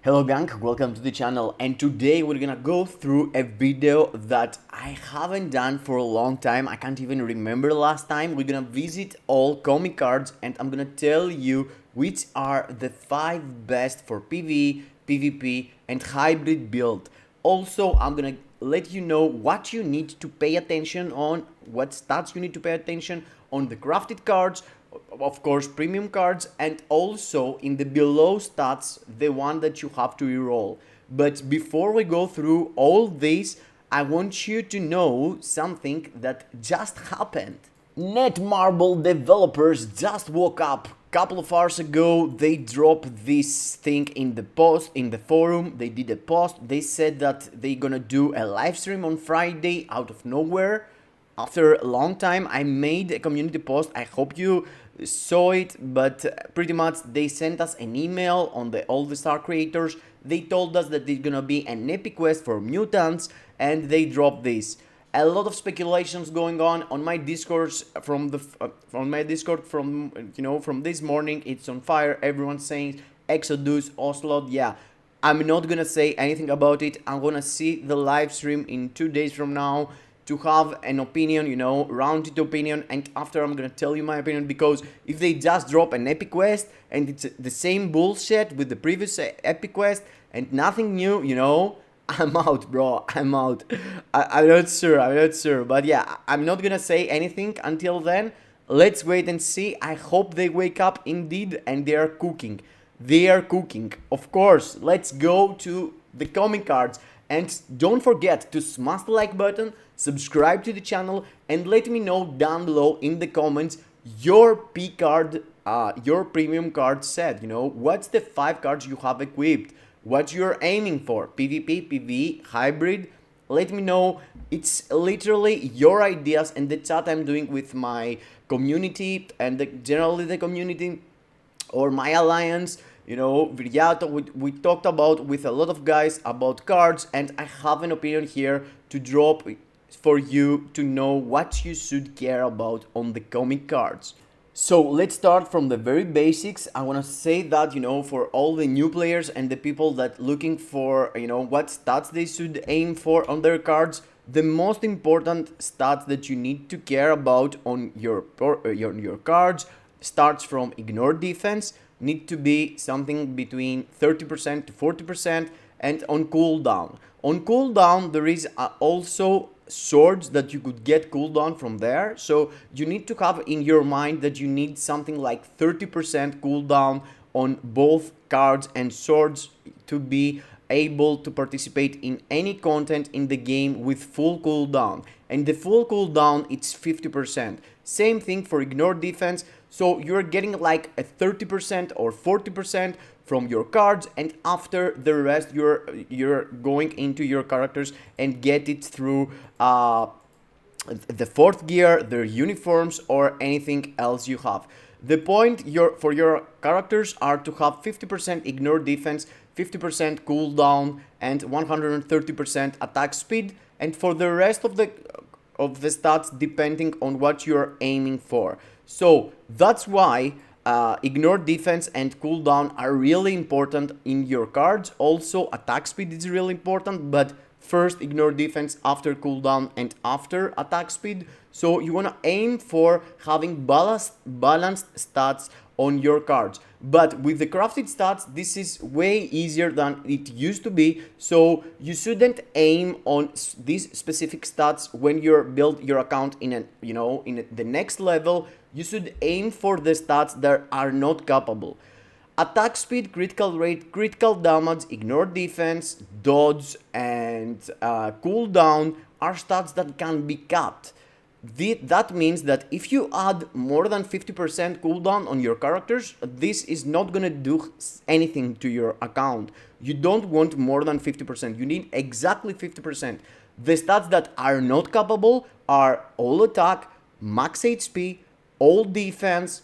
Hello gang, welcome to the channel, and today we're gonna go through a video that I haven't done for a long time. I can't even remember last time. We're gonna visit all comic cards and I'm gonna tell you which are the 5 best for PvE, PvP and hybrid build. Also, I'm gonna let you know what you need to pay attention on, what stats you need to pay attention on the crafted cards, of course premium cards, and also in the below stats the one that you have to reroll. But before we go through all this, I want you to know something that just happened. Netmarble developers just woke up. Couple of hours ago they dropped this thing in the post, in the forum. They did a post. They said that they're gonna do a live stream on Friday out of nowhere. After a long time I made a community post. I hope you saw it, but pretty much they sent us an email on all the star creators. They told us that there's gonna be an epic quest for mutants and they dropped this. A lot of speculations going on my discords from my discord from this morning. It's on fire. Everyone's saying Exodus, Ocelot. Yeah, I'm not gonna say anything about it. I'm gonna see the live stream in 2 days from now to have an opinion, rounded opinion, and after I'm gonna tell you my opinion, because if they just drop an epic quest and it's the same bullshit with the previous epic quest and nothing new, I'm out, bro. I'm out. I'm not sure, but yeah, I'm not gonna say anything until then. Let's wait and see. I hope they wake up indeed and they are cooking. They are cooking, of course. Let's go to the comic cards. And don't forget to smash the like button, subscribe to the channel, and let me know down below in the comments your P card, your premium card set. What's the 5 cards you have equipped? What you're aiming for? PvP, PvE, hybrid? Let me know. It's literally your ideas and the chat I'm doing with my community and generally the community or my alliance. Viriato, we talked about with a lot of guys about cards, and I have an opinion here to drop for you to know what you should care about on the comic cards. So let's start from the very basics. I want to say that, for all the new players and the people that looking for, what stats they should aim for on their cards, the most important stats that you need to care about on your cards starts from ignore defense. Need to be something between 30% to 40%, and on cooldown. On cooldown, there is also swords that you could get cooldown from there. So you need to have in your mind that you need something like 30% cooldown on both cards and swords to be able to participate in any content in the game with full cooldown. And the full cooldown, it's 50%. Same thing for ignore defense. So you're getting like a 30% or 40% from your cards, and after the rest you're going into your characters and get it through the 4th gear, their uniforms, or anything else you have. The point for your characters are to have 50% ignore defense, 50% cooldown, and 130% attack speed, and for the rest of the stats depending on what you're aiming for. So that's why ignore defense and cooldown are really important in your cards. Also attack speed is really important, but first ignore defense, after cooldown, and after attack speed. So you want to aim for having balanced stats on your cards. But with the crafted stats, this is way easier than it used to be. So you shouldn't aim on these specific stats when you build your account in the next level. You should aim for the stats that are not capable. Attack speed, critical rate, critical damage, ignore defense, dodge, and cooldown are stats that can be capped. That means that if you add more than 50% cooldown on your characters, this is not gonna do anything to your account. You don't want more than 50%. You need exactly 50%. The stats that are not capable are all attack, max HP, all defense,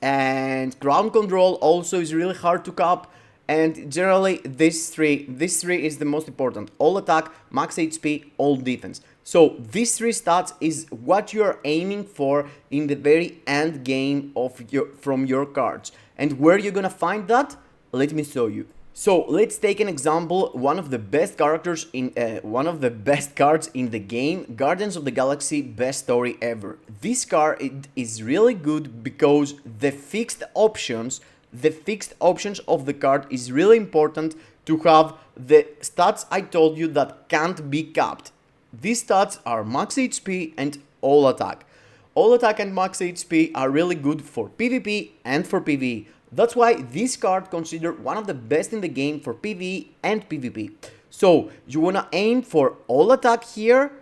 and ground control also is really hard to cap. And generally these three is the most important: all attack, max HP, all defense. So these 3 stats is what you're aiming for in the very end game of from your cards. And where you're gonna find that, let me show you. So let's take an example. One of the best characters in one of the best cards in the game, Guardians of the Galaxy, best story ever. This card is really good because the fixed options of the card is really important to have the stats I told you that can't be capped. These stats are max HP and all attack. All attack and max HP are really good for PvP and for PvE. That's why this card considered one of the best in the game for PvE and PvP. So you wanna aim for all attack here,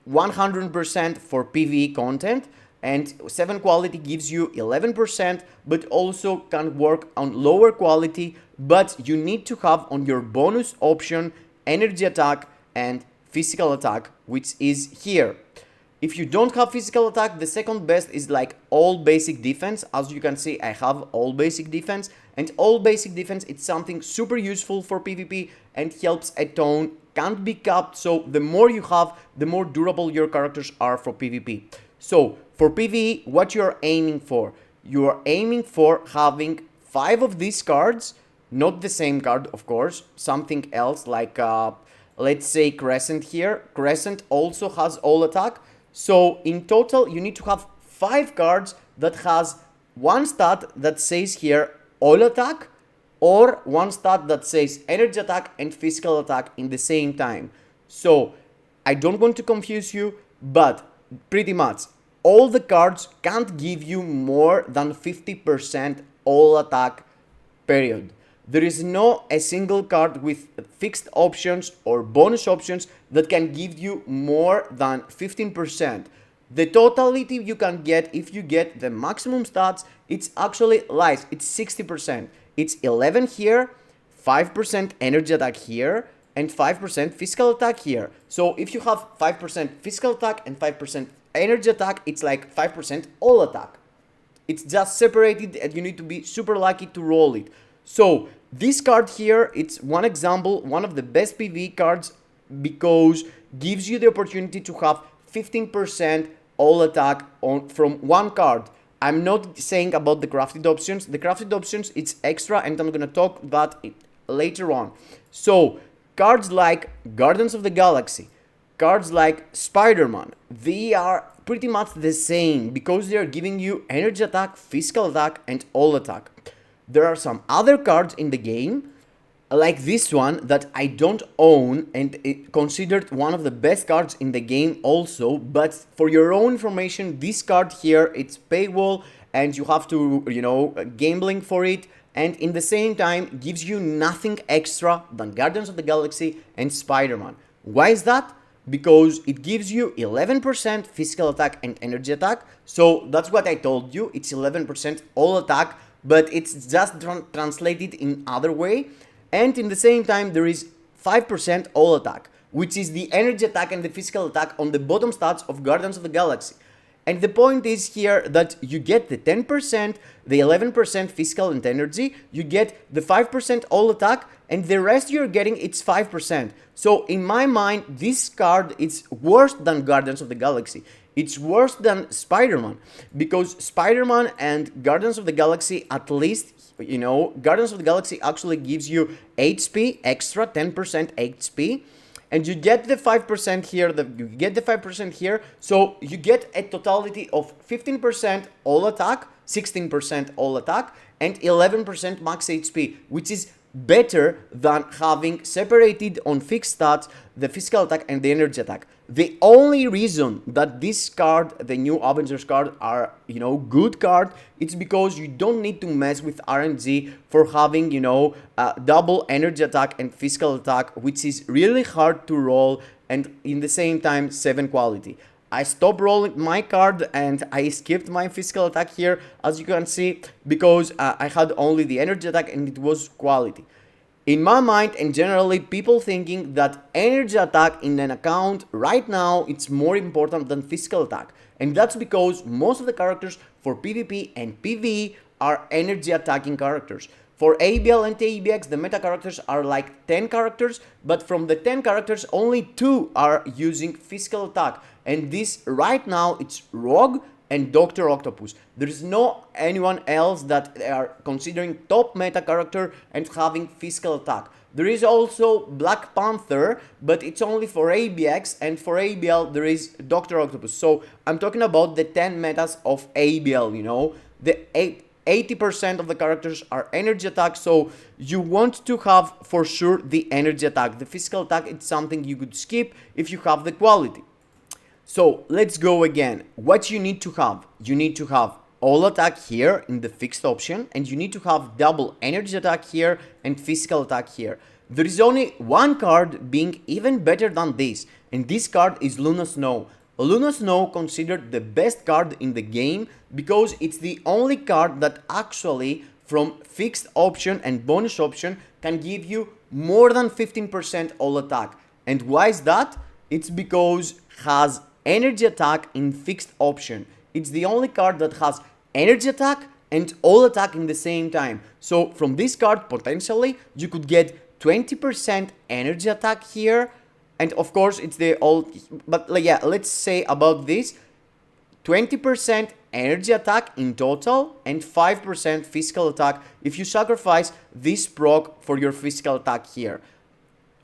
100% for PvE content, and 7 quality gives you 11%, but also can work on lower quality, but you need to have on your bonus option energy attack and physical attack, which is here. If you don't have physical attack, the second best is like all basic defense. As you can see, I have all basic defense, and all basic defense, it's something super useful for PvP and helps a ton, can't be capped, so the more you have, the more durable your characters are for PvP. So for PvE, what you're aiming for? You're aiming for having 5 of these cards, not the same card, of course, something else like, let's say Crescent here. Crescent also has all attack. So in total, you need to have 5 cards that has one stat that says here all attack, or one stat that says energy attack and physical attack in the same time. So I don't want to confuse you, but pretty much all the cards can't give you more than 50% all attack, period. There is no a single card with fixed options or bonus options that can give you more than 15%. The totality you can get if you get the maximum stats, it's actually lies, it's 60%. It's 11 here, 5% energy attack here, and 5% physical attack here. So if you have 5% physical attack and 5% energy attack, it's like 5% all attack. It's just separated and you need to be super lucky to roll it. So this card here, it's one example, one of the best PvE cards because gives you the opportunity to have 15% all attack from one card. I'm not saying about the crafted options. The crafted options, it's extra and I'm gonna talk that later on. So cards like Guardians of the Galaxy, cards like Spider-Man, they are pretty much the same because they are giving you energy attack, physical attack, and all attack. There are some other cards in the game, like this one that I don't own and it considered one of the best cards in the game also, but for your own information, this card here, it's paywall and you have to, gambling for it, and in the same time gives you nothing extra than Guardians of the Galaxy and Spider-Man. Why is that? Because it gives you 11% physical attack and energy attack, so that's what I told you, it's 11% all attack, but it's just translated in other way. And in the same time, there is 5% all attack, which is the energy attack and the physical attack on the bottom stats of Guardians of the Galaxy. And the point is here that you get the 10%, the 11% physical and energy, you get the 5% all attack, and the rest you're getting, it's 5%. So in my mind, this card is worse than Guardians of the Galaxy. It's worse than Spider-Man, because Spider-Man and Guardians of the Galaxy, at least, Guardians of the Galaxy actually gives you HP, extra 10% HP, and you get the 5% here, so you get a totality of 15% all attack, 16% all attack, and 11% max HP, which is better than having separated on fixed stats the physical attack and the energy attack. The only reason that this card, the new Avengers card, are, good card, it's because you don't need to mess with RNG for having, double energy attack and physical attack, which is really hard to roll, and in the same time 7 quality. I stopped rolling my card and I skipped my physical attack here, as you can see, because I had only the energy attack and it was quality. In my mind, and generally people thinking that energy attack in an account right now, it's more important than physical attack. And that's because most of the characters for PvP and PvE are energy attacking characters. For ABL and ABX, the meta characters are like 10 characters, but from the 10 characters, only 2 are using physical attack. And this right now, it's Rogue and Dr. Octopus. There is no anyone else that they are considering top meta character and having physical attack. There is also Black Panther, but it's only for ABX, and for ABL there is Dr. Octopus. So I'm talking about the 10 metas of ABL, you know. The 80% of the characters are energy attack, so you want to have for sure the energy attack. The physical attack, it's something you could skip if you have the quality. So let's go again. What you need to have? You need to have all attack here in the fixed option, and you need to have double energy attack here and physical attack here. There is only one card being even better than this, and this card is Luna Snow. Luna Snow considered the best card in the game because it's the only card that actually from fixed option and bonus option can give you more than 15% all attack. And why is that? It's because has energy attack in fixed option. It's the only card that has energy attack and all attack in the same time. So from this card potentially you could get 20% energy attack here, and of course it's the all, but yeah, let's say about this 20% energy attack in total and 5% physical attack if you sacrifice this proc for your physical attack here.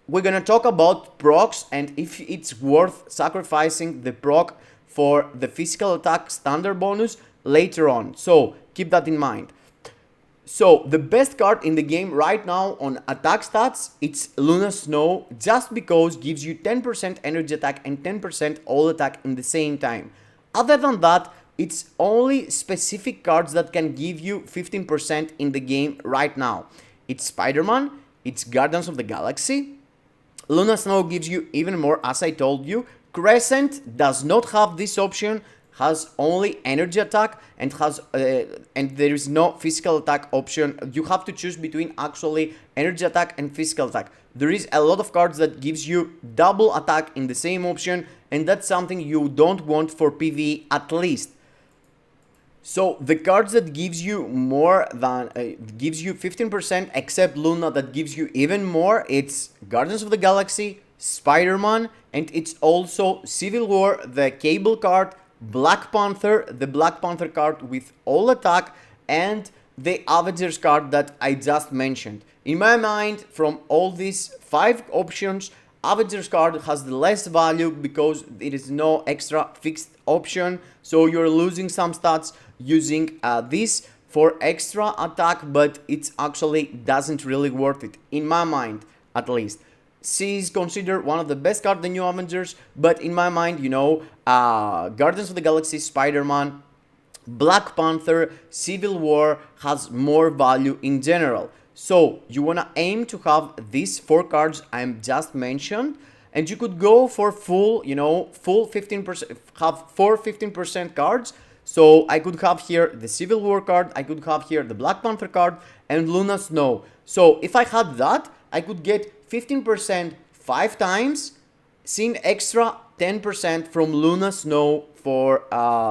We're gonna talk about procs and if it's worth sacrificing the proc for the physical attack standard bonus later on, so keep that in mind. So the best card in the game right now on attack stats, it's Luna Snow, just because gives you 10% energy attack and 10% all attack in the same time. Other than that, it's only specific cards that can give you 15% in the game right now. It's Spider-Man, it's Guardians of the Galaxy. Luna Snow gives you even more, as I told you. Crescent does not have this option, has only energy attack and has and there is no physical attack option. You have to choose between actually energy attack and physical attack. There is a lot of cards that gives you double attack in the same option, and that's something you don't want for PvE at least. So the cards that gives you more than gives you 15% except Luna that gives you even more, it's Guardians of the Galaxy, Spider-Man, and it's also Civil War, the Cable card, Black Panther, the Black Panther card with all attack, and the Avengers card that I just mentioned. In my mind, from all these 5 options, Avengers card has the less value because there is no extra fixed option, so you're losing some stats using this for extra attack, but it actually doesn't really worth it, in my mind at least. She is considered one of the best cards, the new Avengers, but in my mind, you know, Guardians of the Galaxy, Spider-Man, Black Panther, Civil War has more value in general. So you wanna aim to have these 4 cards I'm just mentioned, and you could go for full, you know, full 15%, have 4 15% cards. So I could have here the Civil War card, I could have here the Black Panther card, and Luna Snow. So if I had that, I could get 15% 5 times, seeing extra 10% from Luna Snow for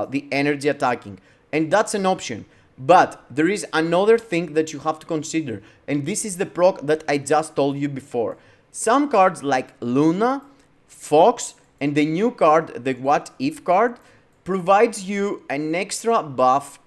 the energy attacking. And that's an option. But there is another thing that you have to consider, and this is the proc that I just told you before. Some cards like Luna, Fox, and the new card, the What If card, provides you an extra buff.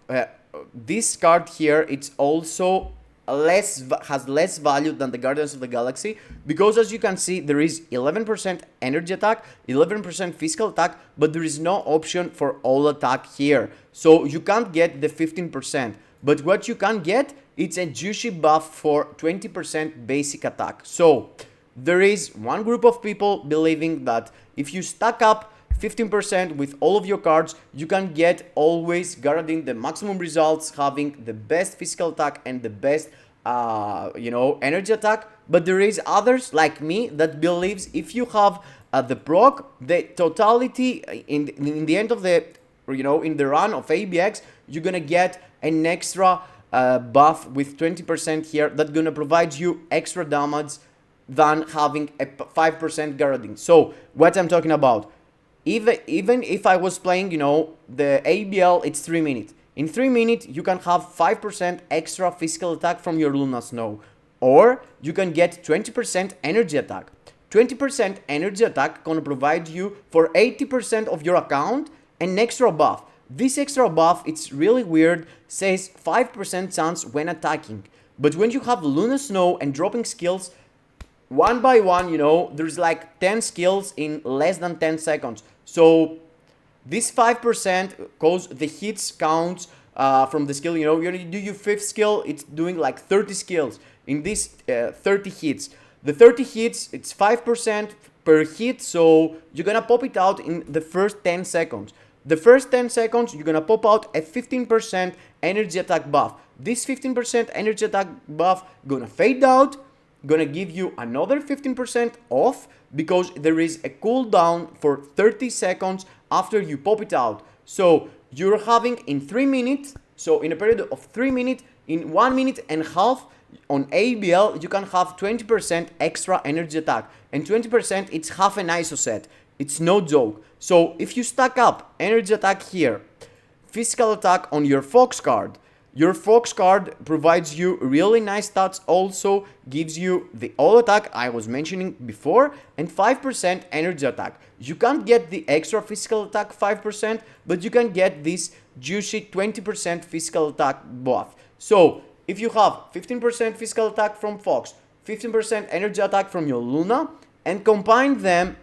This card here, it's also has less value than the Guardians of the Galaxy, because as you can see, there is 11% energy attack, 11% physical attack, but there is no option for all attack here. So you can't get the 15%, but what you can get, it's a juicy buff for 20% basic attack. So there is one group of people believing that if you stack up 15% with all of your cards, you can get always guaranteeing the maximum results, having the best physical attack and the best you know, energy attack. But there is others like me that believes if you have the proc, the totality in the end of the, you know, in the run of ABX, you're gonna get an extra buff with 20% here that's gonna provide you extra damage than having a 5% guaranteeing. So what I'm talking about, even if I was playing, you know, the ABL, it's 3 minutes. In 3 minutes, you can have 5% extra physical attack from your Luna Snow. Or you can get 20% energy attack. 20% energy attack gonna provide you for 80% of your account an extra buff. This extra buff, it's really weird, says 5% chance when attacking. But when you have Luna Snow and dropping skills, one by one, you know, there's like 10 skills in less than 10 seconds. So this 5% cause the hits counts from the skill, you know, you do your 5th skill, it's doing like 30 skills in this 30 hits. The 30 hits, it's 5% per hit, so you're gonna pop it out in the first 10 seconds. The first 10 seconds, you're gonna pop out a 15% energy attack buff. This 15% energy attack buff gonna fade out, gonna give you another 15% off because there is a cooldown for 30 seconds after you pop it out. So you're having in 3 minutes, so in a period of 3 minutes, in 1 minute and a half on ABL, you can have 20% extra energy attack. And 20%, it's half an ISO set. It's no joke. So if you stack up energy attack here, physical attack on your Fox card, your Fox card provides you really nice stats, also gives you the all attack I was mentioning before, and 5% energy attack. You can't get the extra physical attack 5%, but you can get this juicy 20% physical attack buff. So if you have 15% physical attack from Fox, 15% energy attack from your Luna, and combine them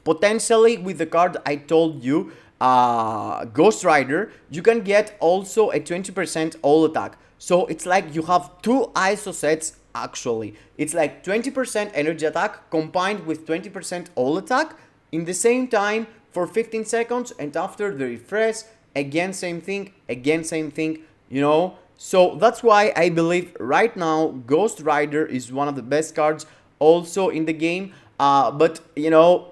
potentially with the card I told you, Ghost Rider, you can get also a 20% all attack. So it's like you have 2 ISO sets actually. It's like 20% energy attack combined with 20% all attack in the same time for 15 seconds, and after the refresh, again same thing, you know. So that's why I believe right now Ghost Rider is one of the best cards also in the game. But you know,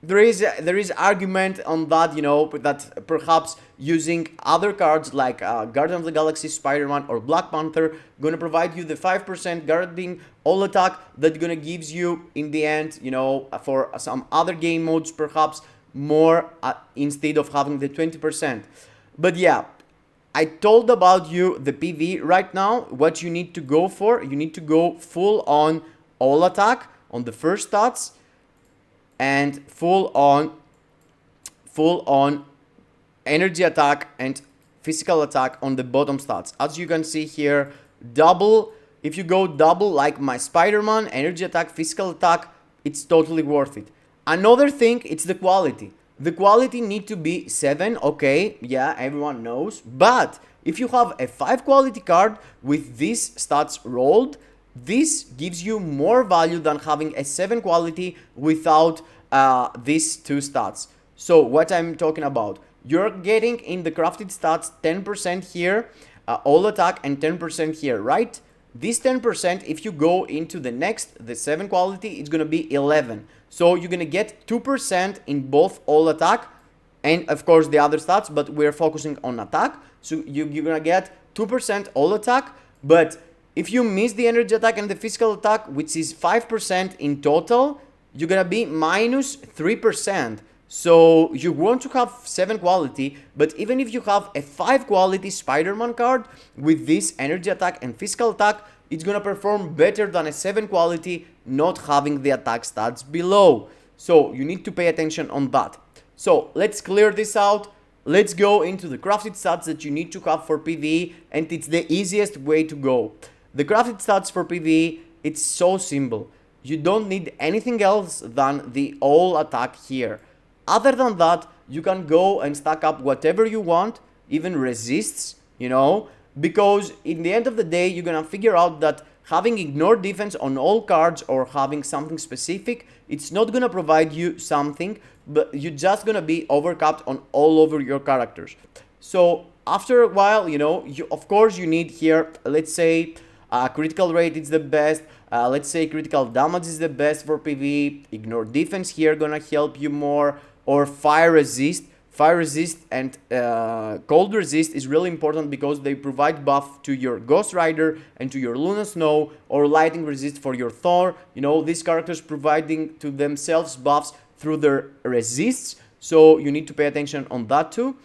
there is argument on that, you know, that perhaps using other cards like Guardian of the Galaxy, Spider-Man or Black Panther gonna provide you the 5% guarding all attack that gonna gives you in the end, you know, for some other game modes perhaps more instead of having the 20%. But yeah, I told about you the PV right now. What you need to go for, you need to go full on all attack on the first stats, and full on energy attack and physical attack on the bottom stats. As you can see here, double, if you go double like my Spider-Man, energy attack, physical attack, it's totally worth it. Another thing, it's the quality. The quality need to be 7, okay, yeah, everyone knows. But if you have a 5 quality card with these stats rolled, this gives you more value than having a 7 quality without these 2 stats. So what I'm talking about, you're getting in the crafted stats 10% here, all attack, and 10% here, right? This 10%, if you go into the next, the 7 quality, it's gonna be 11. So you're gonna get 2% in both all attack and of course the other stats, but we're focusing on attack. So you're gonna get 2% all attack, but if you miss the energy attack and the physical attack, which is 5% in total, you're gonna be minus 3%. So you want to have 7 quality, but even if you have a 5 quality Spider-Man card with this energy attack and physical attack, it's gonna perform better than a 7 quality not having the attack stats below. So you need to pay attention on that. So let's clear this out. Let's go into the crafted stats that you need to have for PvE, and it's the easiest way to go. The crafted stats for PvE, it's so simple. You don't need anything else than the all attack here. Other than that, you can go and stack up whatever you want, even resists, you know, because in the end of the day, you're gonna figure out that having ignore defense on all cards or having something specific, it's not gonna provide you something, but you're just gonna be overcapped on all over your characters. So after a while, you know, of course you need here, let's say critical rate is the best, let's say critical damage is the best for PvE, ignore defense here gonna help you more, or fire resist. Fire resist and cold resist is really important because they provide buff to your Ghost Rider and to your Luna Snow, or lightning resist for your Thor. You know, these characters providing to themselves buffs through their resists, so you need to pay attention on that too.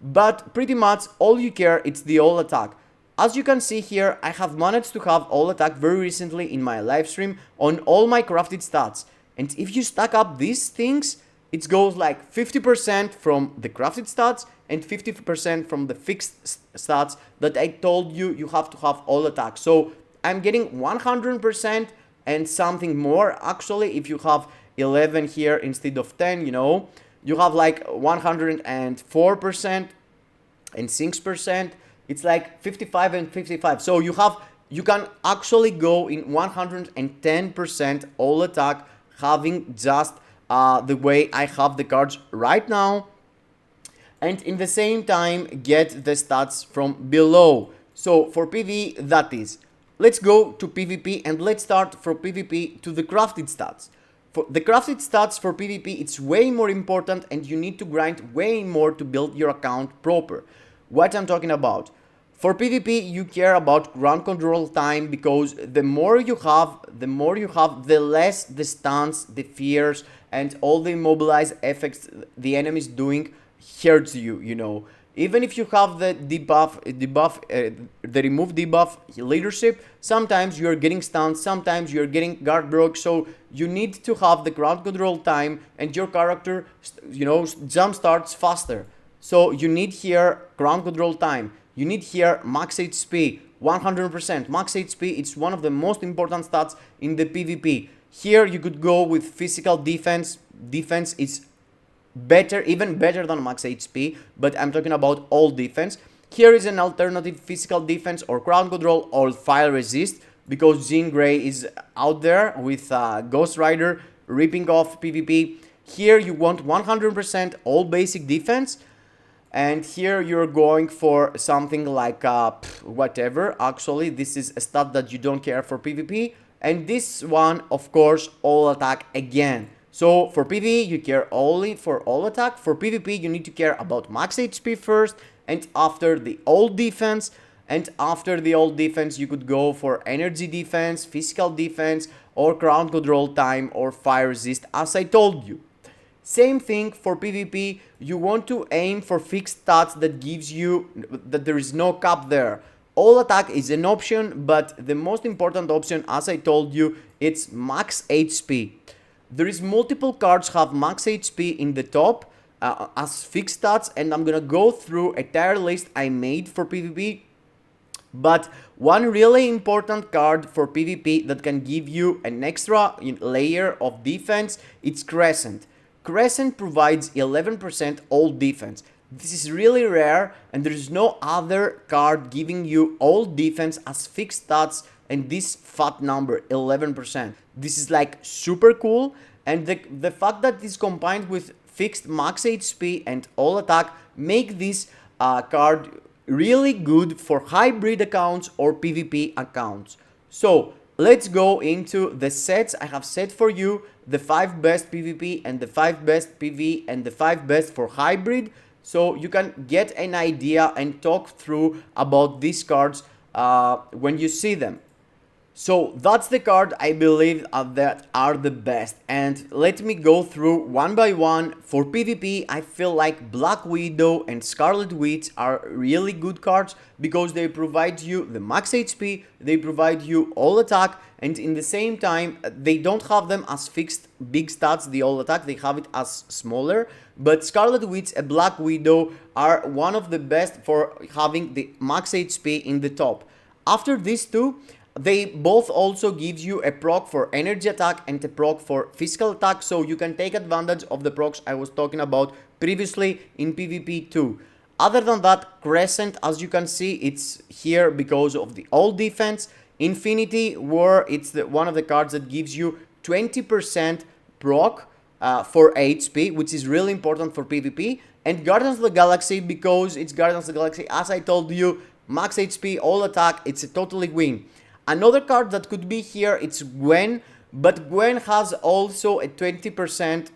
But pretty much all you care, it's the all attack. As you can see here, I have managed to have all attack very recently in my live stream on all my crafted stats. And if you stack up these things, it goes like 50% from the crafted stats and 50% from the fixed stats that I told you you have to have all attack. So I'm getting 100% and something more. Actually, if you have 11 here instead of 10, you know, you have like 104% and 6%. It's like 55 and 55. So you can actually go in 110% all attack, having just the way I have the cards right now, and in the same time get the stats from below. So for PvE, that is. Let's go to PvP and let's start from PvP to the crafted stats. For the crafted stats for PvP, it's way more important and you need to grind way more to build your account proper. What I'm talking about. For PvP, you care about ground control time, because the more you have, the less the stuns, the fears, and all the immobilize effects the enemy is doing hurts you, you know. Even if you have the the remove debuff leadership, sometimes you're getting stunned, sometimes you're getting guard broke, so you need to have the ground control time and your character, you know, jump starts faster. So you need here ground control time. You need here max HP, 100%. Max HP, it's one of the most important stats in the PvP. Here you could go with physical defense. Defense is better, even better than max HP, but I'm talking about all defense. Here is an alternative physical defense or ground control or fire resist, because Jean Grey is out there with Ghost Rider ripping off PvP. Here you want 100% all basic defense. And here you're going for something like whatever. Actually, this is a stat that you don't care for PvP. And this one, of course, all attack again. So for PvE, you care only for all attack. For PvP, you need to care about max HP first, and after the all defense. And after the all defense, you could go for energy defense, physical defense, or ground control time, or fire resist, as I told you. Same thing for PvP, you want to aim for fixed stats that gives you, that there is no cap there. All attack is an option, but the most important option, as I told you, it's max HP. There is multiple cards have max HP in the top as fixed stats, and I'm gonna go through a tier list I made for PvP. But one really important card for PvP that can give you an extra layer of defense, it's Crescent. Crescent provides 11% all defense. This is really rare, and there is no other card giving you all defense as fixed stats and this fat number, 11%. This is like super cool, and the fact that this combined with fixed max HP and all attack make this card really good for hybrid accounts or PvP accounts. So let's go into the sets I have set for you, the 5 best PvP and the 5 best PvE and the 5 best for hybrid, so you can get an idea and talk through about these cards when you see them. So that's the card I believe that are the best, and let me go through one by one. For PvP, I feel like Black Widow and Scarlet Witch are really good cards because they provide you the max HP, they provide you all attack, and in the same time they don't have them as fixed big stats, the all attack, they have it as smaller. But Scarlet Witch and Black Widow are one of the best for having the max HP in the top. After these two, they both also give you a proc for energy attack and a proc for physical attack, so you can take advantage of the procs I was talking about previously in PvP too. Other than that, Crescent, as you can see, it's here because of the all defense. Infinity War, it's one of the cards that gives you 20% proc for HP, which is really important for PvP. And Guardians of the Galaxy, because it's Guardians of the Galaxy, as I told you, max HP, all attack, it's a totally win. Another card that could be here, it's Gwen, but Gwen has also a 20%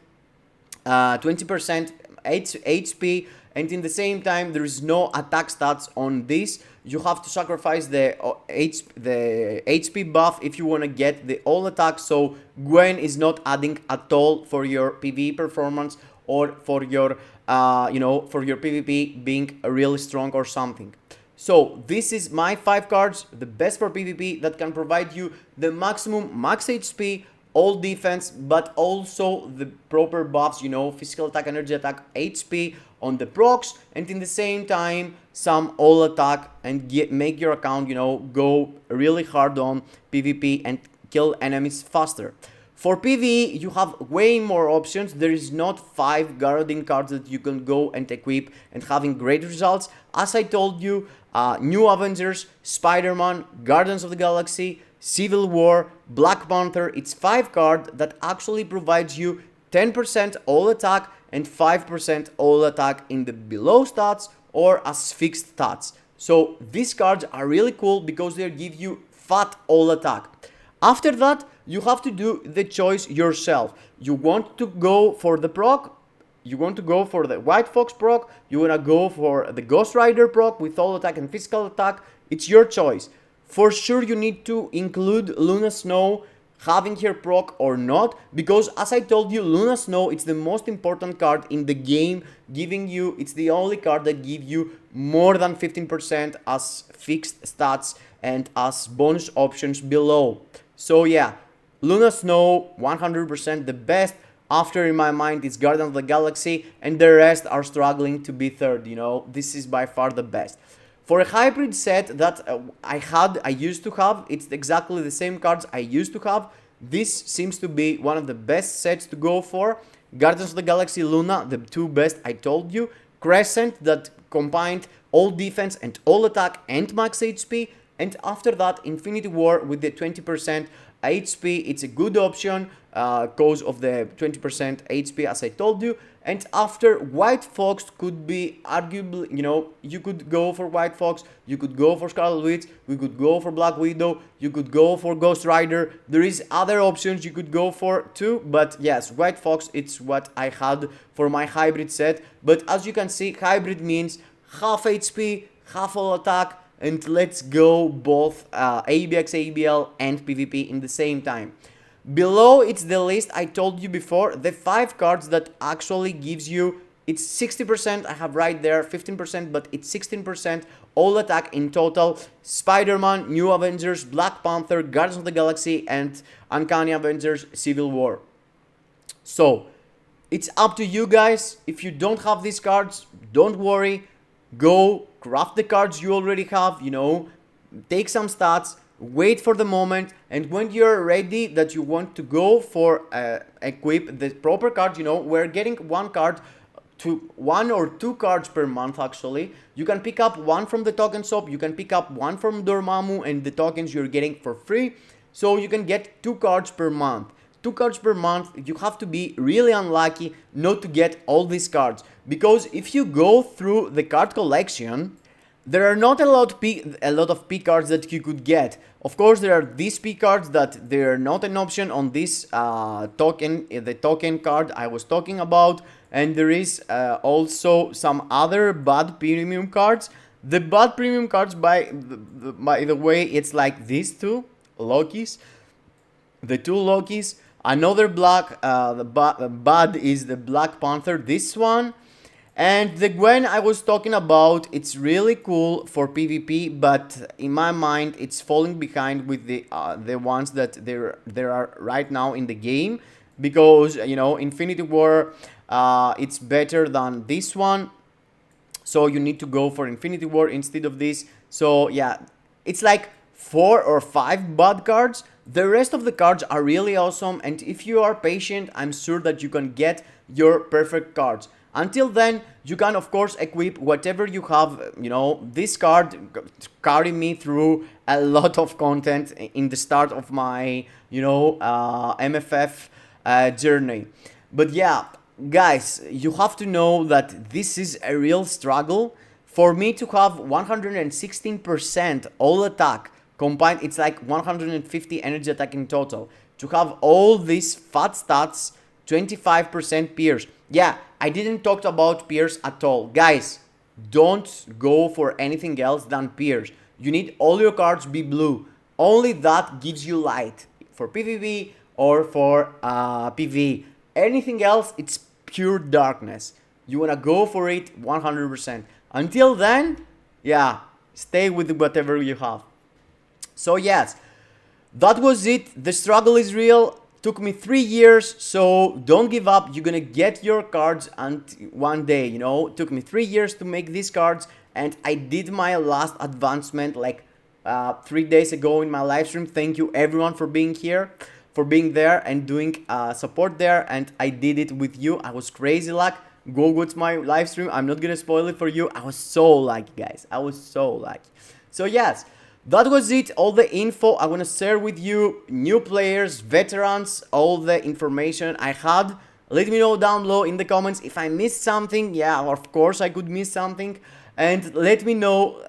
HP, and in the same time there is no attack stats on this. You have to sacrifice the HP buff if you want to get the all attack, so Gwen is not adding at all for your PvE performance or for your for your PvP being really strong or something. So this is my 5 cards, the best for PvP, that can provide you the maximum max HP, all defense, but also the proper buffs, you know, physical attack, energy attack, HP on the procs, and in the same time some all attack, and make your account, you know, go really hard on PvP and kill enemies faster. For PvE, you have way more options. There is not 5 guarding cards that you can go and equip and having great results. As I told you, New Avengers, Spider-Man, Guardians of the Galaxy, Civil War, Black Panther, it's 5 cards that actually provides you 10% all attack and 5% all attack in the below stats or as fixed stats. So these cards are really cool because they give you fat all attack. After that, you have to do the choice yourself. You want to go for the proc, you want to go for the White Fox proc, you want to go for the Ghost Rider proc with all attack and physical attack. It's your choice. For sure you need to include Luna Snow having her proc or not, because as I told you, Luna Snow, it's the most important card in the game, giving you, it's the only card that gives you more than 15% as fixed stats and as bonus options below. So yeah, Luna Snow 100% the best. After, in my mind, it's Guardians of the Galaxy, and the rest are struggling to be third, you know. This is by far the best. For a hybrid set that I used to have, it's exactly the same cards I used to have. This seems to be one of the best sets to go for. Guardians of the Galaxy, Luna, the two best I told you. Crescent, that combined all defense and all attack and max HP. And after that, Infinity War with the 20% HP, it's a good option because of the 20% HP as I told you. And after, White Fox could be arguably, you know, you could go for White Fox, you could go for Scarlet Witch, we could go for Black Widow, you could go for Ghost Rider. There is other options you could go for too, but yes, White Fox, it's what I had for my hybrid set. But as you can see, hybrid means half HP, half all attack, and let's go both ABX, ABL and PvP in the same time. Below, it's the list I told you before, the 5 cards that actually gives you, it's 60%, I have right there, 15%, but it's 16% all attack in total. Spider-Man, New Avengers, Black Panther, Guardians of the Galaxy, and Uncanny Avengers, Civil War. So, it's up to you guys. If you don't have these cards, don't worry. Go craft the cards you already have, you know, take some stats, wait for the moment, and when you're ready that you want to go for equip the proper card, you know, we're getting one or two cards per month actually. You can pick up one from the token shop, you can pick up one from Dormammu, and the tokens you're getting for free. So you can get 2 cards per month. 2 cards per month, you have to be really unlucky not to get all these cards. Because if you go through the card collection, there are not a lot of P cards that you could get. Of course, there are these P cards that they're not an option on this the token card I was talking about. And there is also some other bad premium cards. The bad premium cards, by the way, it's like these two Lokis. The 2 Lokis. Another black, the bad is the Black Panther, this one. And the Gwen I was talking about, it's really cool for PvP, but in my mind, it's falling behind with the ones that there are right now in the game. Because, you know, Infinity War, it's better than this one. So you need to go for Infinity War instead of this. So yeah, it's like 4 or 5 bad cards. The rest of the cards are really awesome, and if you are patient, I'm sure that you can get your perfect cards. Until then, you can of course equip whatever you have. You know, this card carried me through a lot of content in the start of my, you know, MFF journey. But yeah, guys, you have to know that this is a real struggle. For me to have 116% all attack combined, it's like 150 energy attack in total. To have all these fat stats, 25% pierce. Yeah, I didn't talk about pierce at all. Guys, don't go for anything else than pierce. You need all your cards be blue. Only that gives you light for PvP or for PvE. Anything else, it's pure darkness. You wanna go for it 100%. Until then, yeah, stay with whatever you have. So yes, that was it. The struggle is real. Took me 3 years, so don't give up. You're gonna get your cards and one day, you know. Took me 3 years to make these cards, and I did my last advancement like 3 days ago in my live stream. Thank you everyone for being here, for being there and doing support there, and I did it with you. I was crazy luck. Go watch my live stream. I'm not gonna spoil it for you. I was so lucky, guys. I was so lucky. So yes, that was it. All the info I want to share with you, new players, veterans, all the information I had. Let me know down below in the comments if I missed something. Yeah, of course I could miss something. And let me know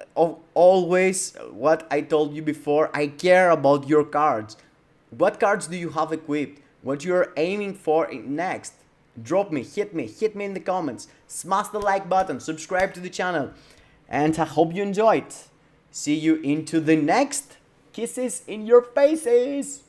always what I told you before. I care about your cards. What cards do you have equipped? What you're aiming for next? Drop me, hit me in the comments. Smash the like button, subscribe to the channel. And I hope you enjoyed. See you into the next. Kisses in your faces.